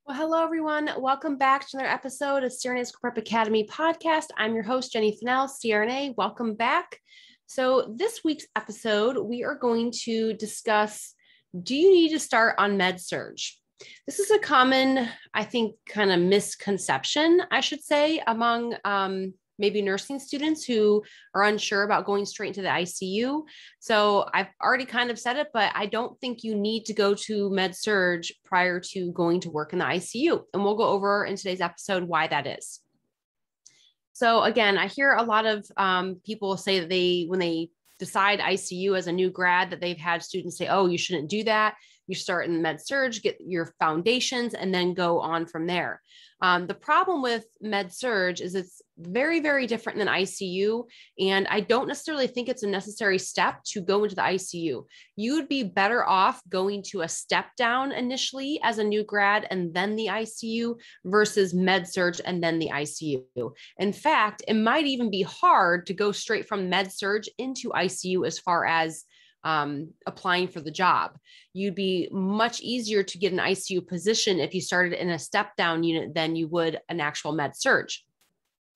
Well, hello, everyone. Welcome back to another episode of CRNA's Prep Academy podcast. I'm your host, Jenny Fennell, CRNA. Welcome back. So this week's episode, we are going to discuss, do you need to start on Med Surg? This is a common, I think, kind of misconception, I should say, among maybe nursing students who are unsure about going straight into the ICU. So I've already kind of said it, but I don't think you need to go to Med Surg prior to going to work in the ICU. And we'll go over in today's episode why that is. So again, I hear a lot of people say that when they decide ICU as a new grad, that they've had students say, oh, you shouldn't do that. You start in Med Surg, get your foundations, and then go on from there. The problem with Med Surg is it's very, very different than ICU. And I don't necessarily think it's a necessary step to go into the ICU. You would be better off going to a step down initially as a new grad and then the ICU versus Med Surg and then the ICU. In fact, it might even be hard to go straight from Med Surg into ICU as far as applying for the job. You'd be much easier to get an ICU position if you started in a step down unit than you would an actual Med Surg.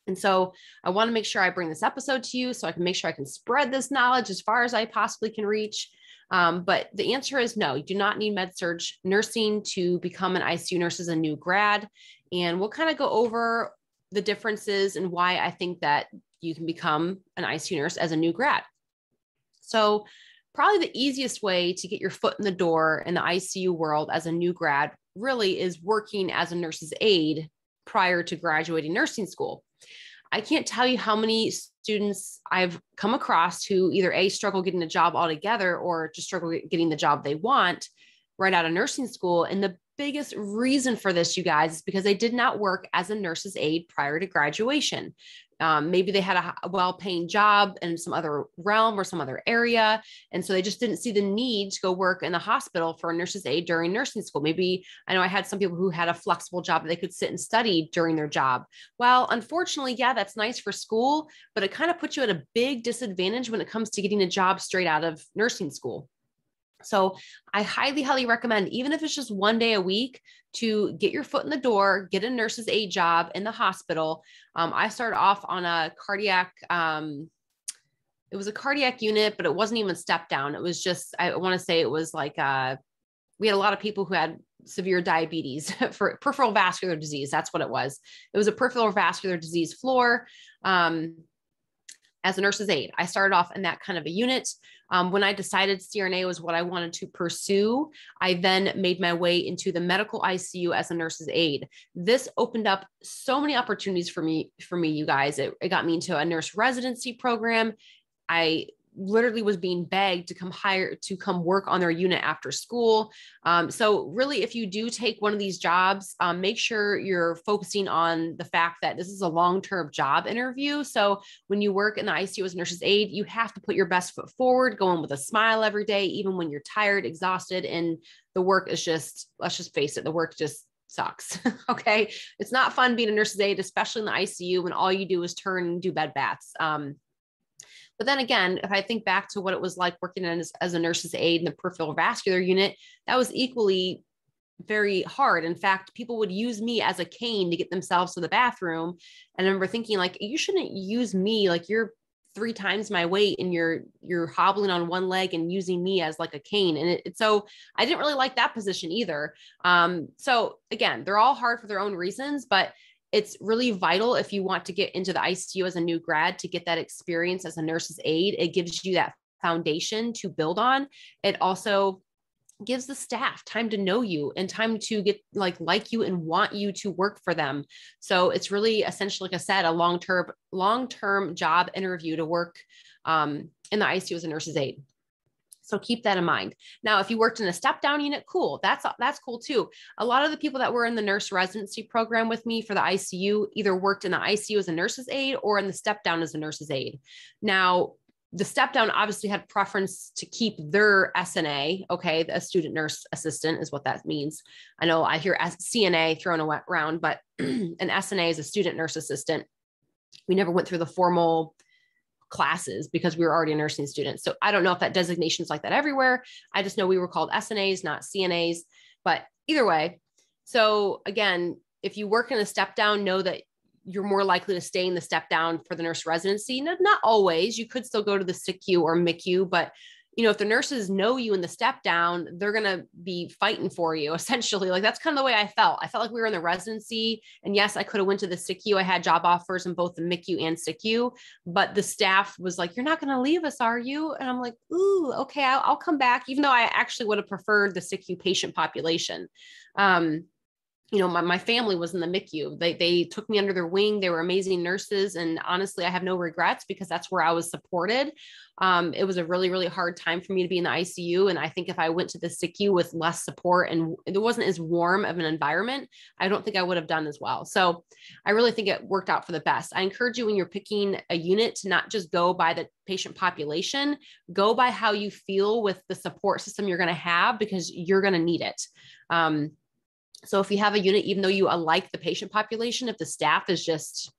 And so I want to make sure I bring this episode to you so I can make sure I can spread this knowledge as far as I possibly can reach. But the answer is no, you do not need Med Surg nursing to become an ICU nurse as a new grad. And we'll kind of go over the differences and why I think that you can become an ICU nurse as a new grad. So probably the easiest way to get your foot in the door in the ICU world as a new grad really is working as a nurse's aide prior to graduating nursing school. I can't tell you how many students I've come across who either A, struggle getting a job altogether or just struggle getting the job they want right out of nursing school. And the biggest reason for this, you guys, is because they did not work as a nurse's aide prior to graduation. Maybe they had a well-paying job in some other realm or some other area. And so they just didn't see the need to go work in the hospital for a nurse's aide during nursing school. Maybe I know I had some people who had a flexible job that they could sit and study during their job. Well, unfortunately, yeah, that's nice for school, but it kind of puts you at a big disadvantage when it comes to getting a job straight out of nursing school. So I highly, highly recommend, even if it's just one day a week, to get your foot in the door, get a nurse's aide job in the hospital. I started off on a cardiac, it was a cardiac unit, but it wasn't even step down. It was just, I want to say it was like, we had a lot of people who had severe diabetes for peripheral vascular disease. That's what it was. It was a peripheral vascular disease floor. As a nurse's aide, I started off in that kind of a unit. When I decided CRNA was what I wanted to pursue, I then made my way into the medical ICU as a nurse's aide. This opened up so many opportunities for me, you guys. It got me into a nurse residency program. I literally was being begged to come work on their unit after school. So really, if you do take one of these jobs, make sure you're focusing on the fact that this is a long-term job interview. So when you work in the ICU as a nurse's aide, you have to put your best foot forward, go in with a smile every day, even when you're tired, exhausted, and the work is just, let's just face it, the work just sucks. Okay. It's not fun being a nurse's aide, especially in the ICU when all you do is turn and do bed baths. But then again, if I think back to what it was like working as a nurse's aide in the peripheral vascular unit, that was equally very hard. In fact, people would use me as a cane to get themselves to the bathroom. And I remember thinking, like, you shouldn't use me, like you're 3 times my weight and you're hobbling on one leg and using me as like a cane. And so I didn't really like that position either. So again, they're all hard for their own reasons, but it's really vital if you want to get into the ICU as a new grad to get that experience as a nurse's aide. It gives you that foundation to build on. It also gives the staff time to know you and time to get like you and want you to work for them. So it's really essentially, like I said, a long-term job interview to work in the ICU as a nurse's aide. So keep that in mind. Now, if you worked in a step down unit, cool. That's cool too. A lot of the people that were in the nurse residency program with me for the ICU either worked in the ICU as a nurse's aide or in the step down as a nurse's aide. Now, the step down obviously had preference to keep their SNA. Okay. A student nurse assistant is what that means. I know I hear CNA thrown around, but an SNA is a student nurse assistant. We never went through the formal classes because we were already a nursing student. So I don't know if that designation is like that everywhere. I just know we were called SNAs, not CNAs, but either way. So again, if you work in a step down, know that you're more likely to stay in the step down for the nurse residency. Not always. You could still go to the SICU or MICU, but if the nurses know you in the step down, they're going to be fighting for you essentially. Like that's kind of the way I felt. I felt like we were in the residency, and yes, I could have went to the SICU. I had job offers in both the MICU and SICU, but the staff was like, "You're not going to leave us, are you?" And I'm like, "Ooh, okay, I'll come back." Even though I actually would have preferred the SICU patient population. My family was in the MICU. They took me under their wing. They were amazing nurses. And honestly, I have no regrets because that's where I was supported. It was a really, really hard time for me to be in the ICU. And I think if I went to the SICU with less support and it wasn't as warm of an environment, I don't think I would have done as well. So I really think it worked out for the best. I encourage you when you're picking a unit to not just go by the patient population, go by how you feel with the support system you're going to have, because you're going to need it. So if you have a unit, even though you like the patient population, if the staff is just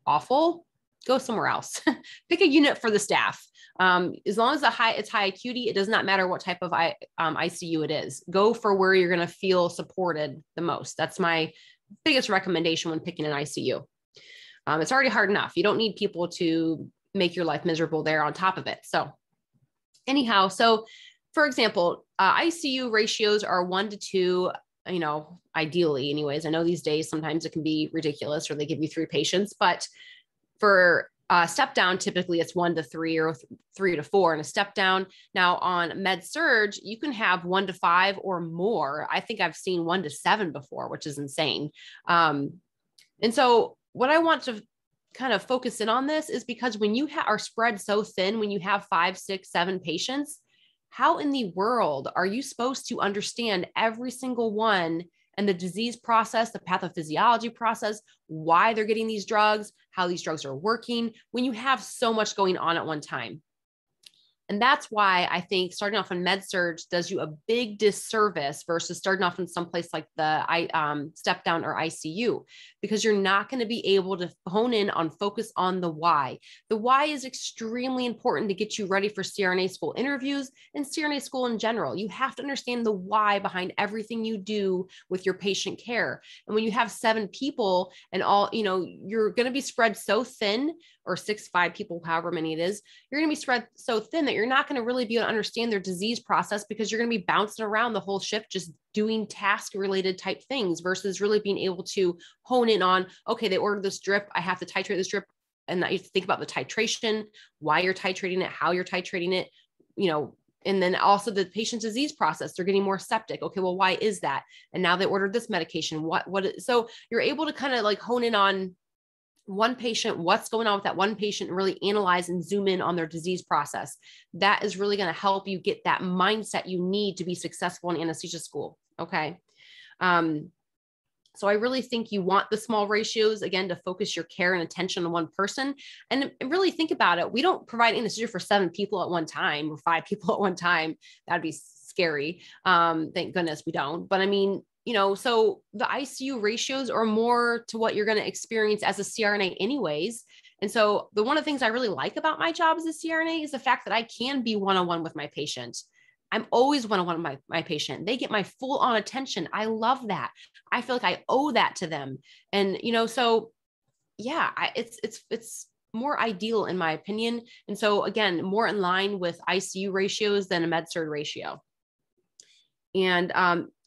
awful, go somewhere else. Pick a unit for the staff. As long as it's high acuity, it does not matter what type of ICU it is. Go for where you're going to feel supported the most. That's my biggest recommendation when picking an ICU. It's already hard enough. You don't need people to make your life miserable there on top of it. So anyhow, for example, ICU ratios are 1 to 2. Ideally anyways. I know these days, sometimes it can be ridiculous or they give you 3 patients, but for step down, typically it's 1 to 3 or 3 to 4 in a step down. Now on Med Surg, you can have 1 to 5 or more. I think I've seen 1 to 7 before, which is insane. And so what I want to kind of focus in on this is because when you are spread so thin, when you have 5, 6, 7 patients, how in the world are you supposed to understand every single one and the disease process, the pathophysiology process, why they're getting these drugs, how these drugs are working when you have so much going on at one time? And that's why I think starting off in Med Surg does you a big disservice versus starting off in someplace like the step down or ICU, because you're not going to be able to hone in on focus on the why. The why is extremely important to get you ready for CRNA school interviews and CRNA school in general. You have to understand the why behind everything you do with your patient care. And when you have 7 people and all, you're going to be spread so thin, or 6, 5 people, however many it is, you're going to be spread so thin that you're not going to really be able to understand their disease process, because you're going to be bouncing around the whole shift, just doing task related type things versus really being able to hone in on, okay, they ordered this drip, I have to titrate this drip. And you think about the titration, why you're titrating it, how you're titrating it, and then also the patient's disease process. They're getting more septic. Okay, well, why is that? And now they ordered this medication. So you're able to kind of like hone in on one patient, what's going on with that one patient, and really analyze and zoom in on their disease process. That is really going to help you get that mindset you need to be successful in anesthesia school. Okay. So I really think you want the small ratios, again, to focus your care and attention on one person. And really think about it. We don't provide anesthesia for 7 people at one time or 5 people at one time. That'd be scary. Thank goodness we don't. But I mean, so the ICU ratios are more to what you're going to experience as a CRNA anyways. And so one of the things I really like about my job as a CRNA is the fact that I can be one-on-one with my patient. I'm always one-on-one with my patient. They get my full on attention. I love that. I feel like I owe that to them. And, so yeah, it's more ideal in my opinion. And so again, more in line with ICU ratios than a Med Surg ratio. And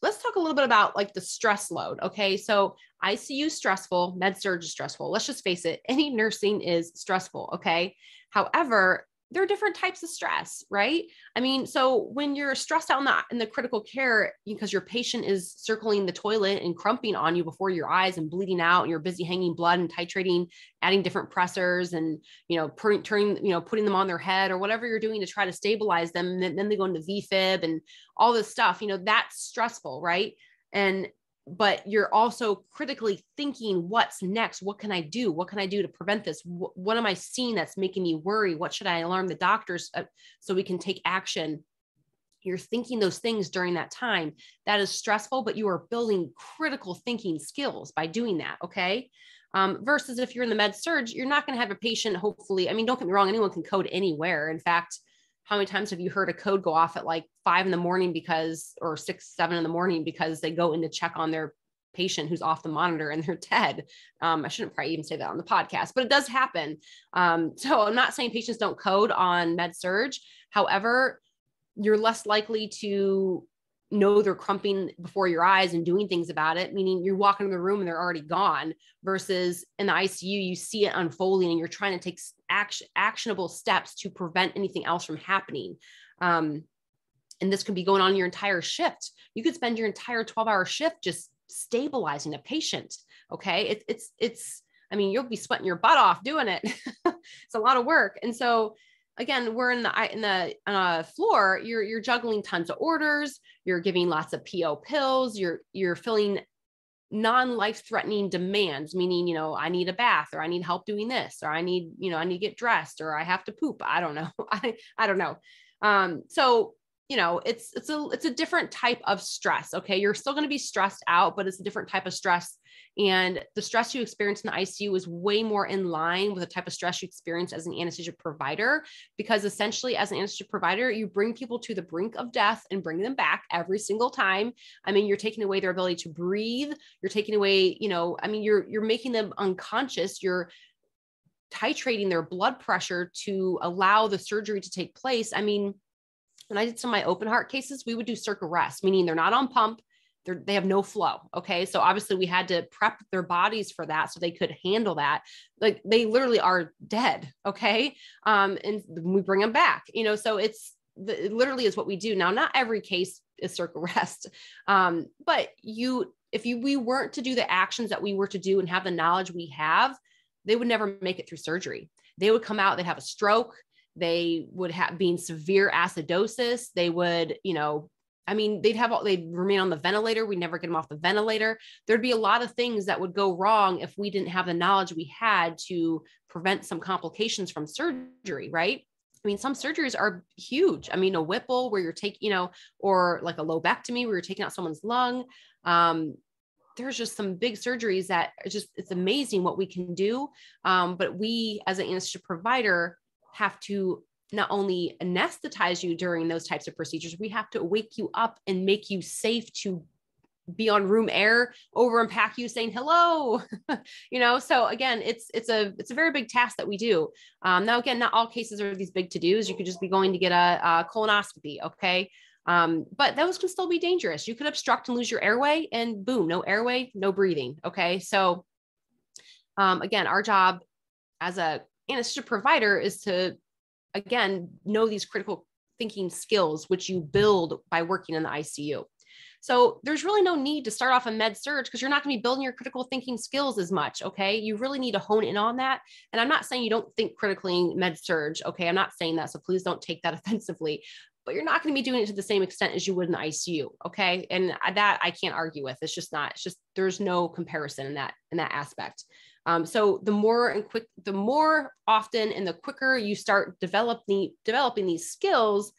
let's talk a little bit about like the stress load. Okay. So ICU is stressful, Med Surg is stressful. Let's just face it. Any nursing is stressful. Okay. However, there are different types of stress, right? I mean, so when you're stressed out in the critical care because your patient is circling the toilet and crumping on you before your eyes and bleeding out, and you're busy hanging blood and titrating, adding different pressors and, putting them on their head or whatever you're doing to try to stabilize them. And then they go into VFib and all this stuff, that's stressful, right? But you're also critically thinking, what's next? What can I do? What can I do to prevent this? What am I seeing that's making me worry? What should I alarm the doctors so we can take action? You're thinking those things during that time. That is stressful, but you are building critical thinking skills by doing that. Okay. Versus if you're in the Med Surg, you're not going to have a patient, hopefully. I mean, don't get me wrong. Anyone can code anywhere. In fact, how many times have you heard a code go off at like 5 in the morning or 6, 7 in the morning because they go in to check on their patient who's off the monitor and they're dead. I shouldn't probably even say that on the podcast, but it does happen. So I'm not saying patients don't code on Med Surg. However, you're less likely to know they're crumping before your eyes and doing things about it, meaning you're walking in the room and they're already gone, versus in the ICU, you see it unfolding and you're trying to take actionable steps to prevent anything else from happening. And this could be going on your entire shift. You could spend your entire 12-hour shift just stabilizing a patient. Okay. I mean, you'll be sweating your butt off doing it. It's a lot of work. And so again, we're in the floor, you're juggling tons of orders, you're giving lots of PO pills, you're filling non-life-threatening demands, meaning, I need a bath, or I need help doing this, or I need to get dressed, or I have to poop. I don't know. I don't know. So, it's a different type of stress. Okay. You're still going to be stressed out, but it's a different type of stress. And the stress you experience in the ICU is way more in line with the type of stress you experience as an anesthesia provider, because essentially as an anesthesia provider, you bring people to the brink of death and bring them back every single time. I mean, you're taking away their ability to breathe. You're taking away, you're making them unconscious. You're titrating their blood pressure to allow the surgery to take place. I mean, when I did some of my open heart cases, we would do circ arrest, meaning they're not on pump. They have no flow. Okay. So obviously we had to prep their bodies for that so they could handle that. Like they literally are dead. Okay. And we bring them back, so it literally is what we do. Now, not every case is circ arrest. But we weren't to do the actions that we were to do and have the knowledge we have, they would never make it through surgery. They would come out, they'd have a stroke. They would be in severe acidosis. They would, they'd remain on the ventilator. We'd never get them off the ventilator. There'd be a lot of things that would go wrong if we didn't have the knowledge we had to prevent some complications from surgery, right? I mean, some surgeries are huge. I mean, a Whipple where you're taking, or like a lobectomy where you're taking out someone's lung. There's just some big surgeries that it's amazing what we can do. But we, as an anesthesia provider, have to not only anesthetize you during those types of procedures, we have to wake you up and make you safe to be on room air, over unpack you saying hello, so again, it's a very big task that we do. Now, again, not all cases are these big to-dos. You could just be going to get a colonoscopy. Okay. But those can still be dangerous. You could obstruct and lose your airway and boom, no airway, no breathing. Okay. So, again, our job as a anesthesia provider is to, again, know these critical thinking skills, which you build by working in the ICU. So there's really no need to start off in Med Surg because you're not going to be building your critical thinking skills as much. Okay. You really need to hone in on that. And I'm not saying you don't think critically in Med Surg. Okay. I'm not saying that. So please don't take that offensively, but you're not going to be doing it to the same extent as you would in the ICU. Okay. And that I can't argue with. It's just there's no comparison in that aspect. So the more often and the quicker you start developing these skills,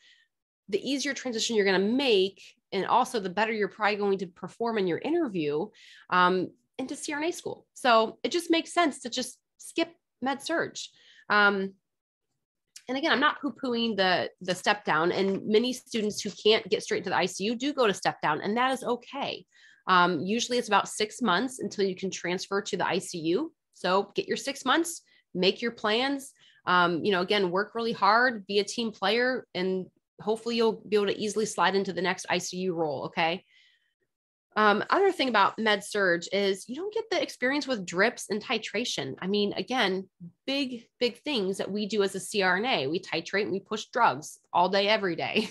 the easier transition you're going to make. And also the better you're probably going to perform in your interview, into CRNA school. So it just makes sense to just skip Med Surg. And again, I'm not poo-pooing the step down, and many students who can't get straight to the ICU do go to step down, and that is okay. Usually it's about 6 months until you can transfer to the ICU. So get your 6 months, make your plans, again, work really hard, be a team player, and hopefully you'll be able to easily slide into the next ICU role. Okay. Other thing about Med Surg is you don't get the experience with drips and titration. I mean, again, big things that we do as a CRNA. We titrate and we push drugs all day, every day,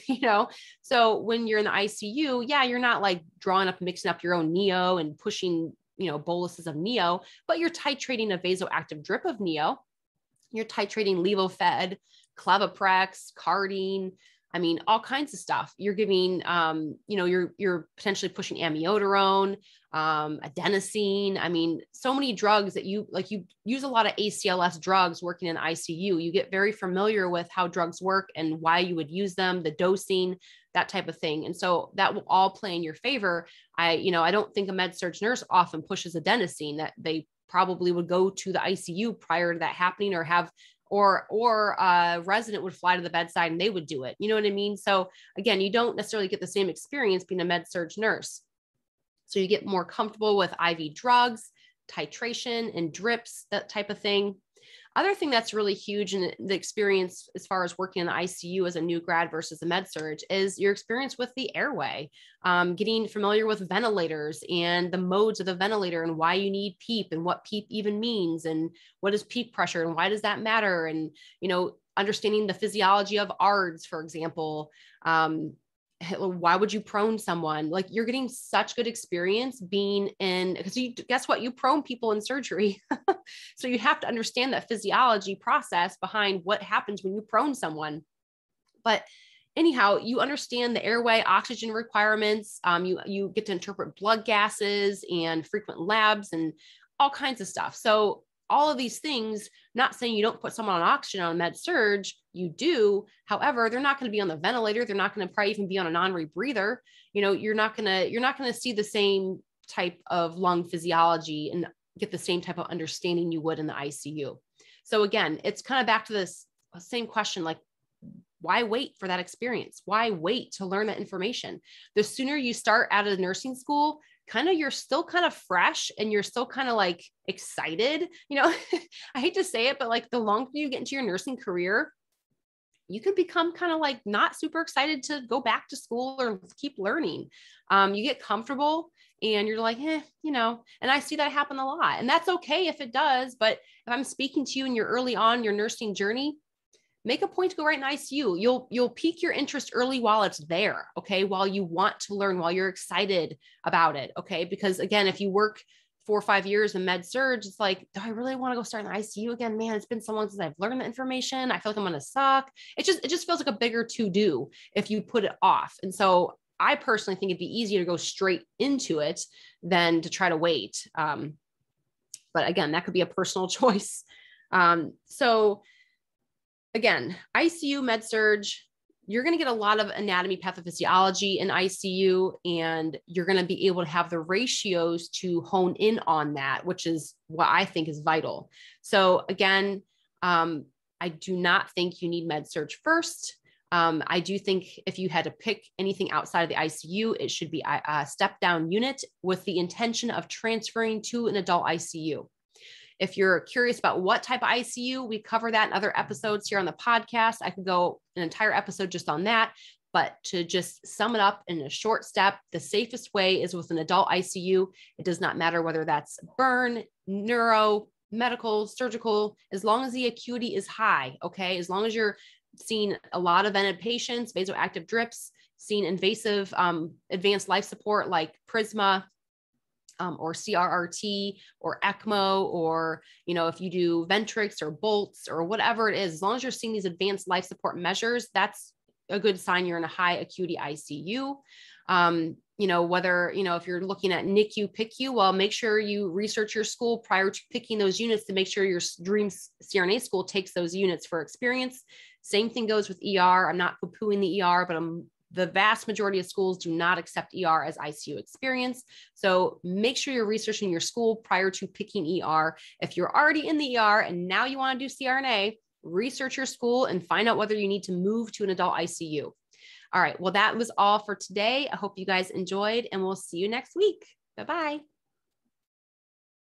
So when you're in the ICU, yeah, you're not like mixing up your own neo and pushing, boluses of neo, but you're titrating a vasoactive drip of neo. You're titrating levofed, Clevoprex, Cardine. I mean, all kinds of stuff. You're giving, you're potentially pushing amiodarone, adenosine. I mean, so many drugs that you use a lot of ACLS drugs working in ICU. You get very familiar with how drugs work and why you would use them, the dosing, that type of thing. And so that will all play in your favor. I don't think a Med Surg nurse often pushes adenosine. That they probably would go to the ICU prior to that happening, or have or a resident would fly to the bedside and they would do it. You know what I mean? So again, you don't necessarily get the same experience being a Med Surg nurse. So you get more comfortable with IV drugs, titration and drips, that type of thing. Other thing that's really huge in the experience as far as working in the ICU as a new grad versus a med surg is your experience with the airway, getting familiar with ventilators and the modes of the ventilator and why you need PEEP and what PEEP even means and what is peak pressure and why does that matter, and understanding the physiology of ARDS, for example. Why would you prone someone? Like, you're getting such good experience being in, because guess what? You prone people in surgery. So you have to understand that physiology process behind what happens when you prone someone. But anyhow, you understand the airway oxygen requirements. You get to interpret blood gases and frequent labs and all kinds of stuff. So all of these things, not saying you don't put someone on oxygen on med surg, you do. However, they're not going to be on the ventilator. They're not going to probably even be on a non-rebreather. You're not going to see the same type of lung physiology and get the same type of understanding you would in the ICU. So again, it's kind of back to this same question, like, why wait for that experience? Why wait to learn that information? The sooner you start out of nursing school, you're still kind of fresh and you're still kind of like excited. I hate to say it, but like the longer you get into your nursing career, you could become kind of like not super excited to go back to school or keep learning. You get comfortable and you're like, and I see that happen a lot, and that's okay if it does. But if I'm speaking to you and you're early on your nursing journey, make a point to go right in ICU. You'll pique your interest early while it's there. Okay. While you want to learn, while you're excited about it. Okay. Because again, if you work 4 or 5 years in med surg, it's like, do I really want to go start in the ICU again? Man, it's been so long since I've learned the information. I feel like I'm going to suck. It just feels like a bigger to-do if you put it off. And so I personally think it'd be easier to go straight into it than to try to wait. But again, that could be a personal choice. So again, ICU, med surg, you're going to get a lot of anatomy pathophysiology in ICU, and you're going to be able to have the ratios to hone in on that, which is what I think is vital. So again, I do not think you need med surg first. I do think if you had to pick anything outside of the ICU, it should be a step down unit with the intention of transferring to an adult ICU. If you're curious about what type of ICU, we cover that in other episodes here on the podcast. I could go an entire episode just on that, but to just sum it up in a short step, the safest way is with an adult ICU. It does not matter whether that's burn, neuro, medical, surgical, as long as the acuity is high, okay? As long as you're seeing a lot of vented patients, vasoactive drips, seeing invasive advanced life support like Prisma, or CRRT or ECMO, or, if you do Ventrix or Bolts or whatever it is, as long as you're seeing these advanced life support measures, that's a good sign you're in a high acuity ICU. Whether, if you're looking at NICU, PICU, well, make sure you research your school prior to picking those units to make sure your dream CRNA school takes those units for experience. Same thing goes with ER. I'm not poo-pooing the ER, but the vast majority of schools do not accept ER as ICU experience. So make sure you're researching your school prior to picking ER. If you're already in the ER and now you want to do CRNA, research your school and find out whether you need to move to an adult ICU. All right. Well, that was all for today. I hope you guys enjoyed, and we'll see you next week. Bye-bye.